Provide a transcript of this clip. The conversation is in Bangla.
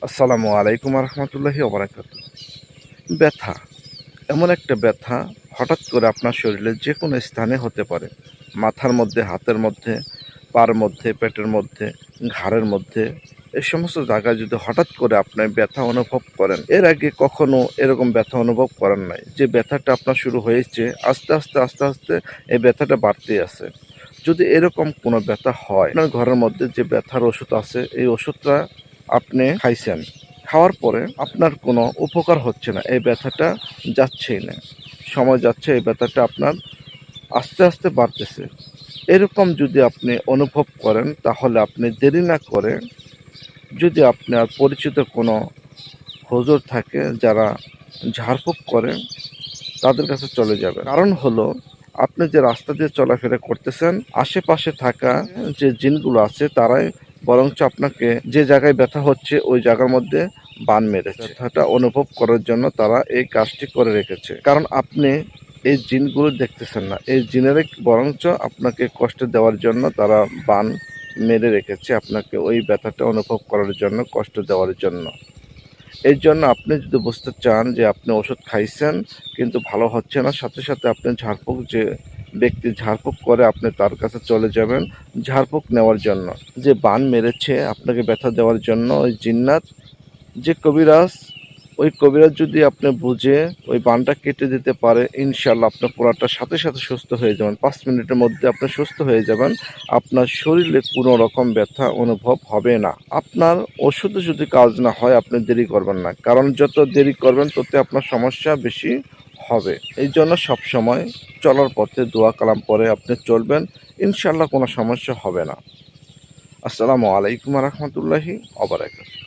আসসালামু আলাইকুম রহমতুল্লাহি ওবরাকাতু। ব্যথা এমন একটা ব্যথা হঠাৎ করে আপনার শরীরের যে কোনো স্থানে হতে পারে। মাথার মধ্যে, হাতের মধ্যে, পার মধ্যে, পেটের মধ্যে, ঘাড়ের মধ্যে, এই সমস্ত জায়গায় যদি হঠাৎ করে আপনি ব্যথা অনুভব করেন, এর আগে কখনো এরকম ব্যথা অনুভব করেন নাই, যে ব্যথাটা আপনার শুরু হয়েছে আস্তে আস্তে আস্তে আস্তে এই ব্যথাটা বাড়তেই আছে। যদি এরকম কোনো ব্যথা হয়, আপনার ঘরের মধ্যে যে ব্যথার ওষুধ আছে এই ওষুধটা আপনি খাইছেন, খাওয়ার পরে আপনার কোনো উপকার হচ্ছে না, এই ব্যথাটা যাচ্ছেই না, সময় যাচ্ছে এই ব্যথাটা আপনার আস্তে আস্তে বাড়তেছে। এরকম যদি আপনি অনুভব করেন তাহলে আপনি দেরি না করে, যদি আপনার পরিচিত কোনো হুজুর থাকে যারা ঝাড়ফুঁক করে, তাদের কাছে চলে যাবেন। কারণ হলো, আপনি যে রাস্তা দিয়ে চলাফেরা করতেছেন, আশেপাশে থাকা যে জিনগুলো আছে তারাই বরঞ্চ আপনাকে যে জায়গায় ব্যথা হচ্ছে ওই জায়গার মধ্যে বান মেরেছে। ব্যথাটা অনুভব করার জন্য তারা এই কাজটি করে রেখেছে। কারণ আপনি এই জিনগুলো দেখতেছেন না, এই জিনেরাই বরঞ্চ আপনাকে কষ্ট দেওয়ার জন্য তারা বান মেরে রেখেছে, আপনাকে ওই ব্যথাটা অনুভব করার জন্য, কষ্ট দেওয়ার জন্য। এর জন্য আপনি যদি বুঝতে চান যে আপনি ওষুধ খাইছেন কিন্তু ভালো হচ্ছে না, সাথে সাথে আপনি ঝাড়ফুঁক, যে ব্যক্তি ঝাড়ফুঁক করে, আপনি তার কাছে চলে যাবেন ঝাড়ফুঁক নেওয়ার জন্য। যে বান মেরেছে আপনাকে ব্যথা দেওয়ার জন্য, ওই জিন্নাত, যে কবিরাজ, ওই কবিরাজ যদি আপনি বুঝে ওই বানটা কেটে দিতে পারে, ইনশাল্লাহ আপনার পুরাটা সাথে সাথে সুস্থ হয়ে যাবেন। 5 মিনিটের মধ্যে আপনি সুস্থ হয়ে যাবেন। আপনার শরীরে কোনো রকম ব্যথা অনুভব হবে না। আপনার ওষুধে যদি কাজ না হয় আপনি দেরি করবেন না, কারণ যত দেরি করবেন তত আপনার সমস্যা বেশি হবে। এই জন্য সবসময় চলার পথে দোয়া কালাম পরে আপনি চলবেন, ইনশাল্লাহ কোনো সমস্যা হবে না। আসসালামু আলাইকুম রহমতুল্লাহি ওয়া বারাকাতুহু।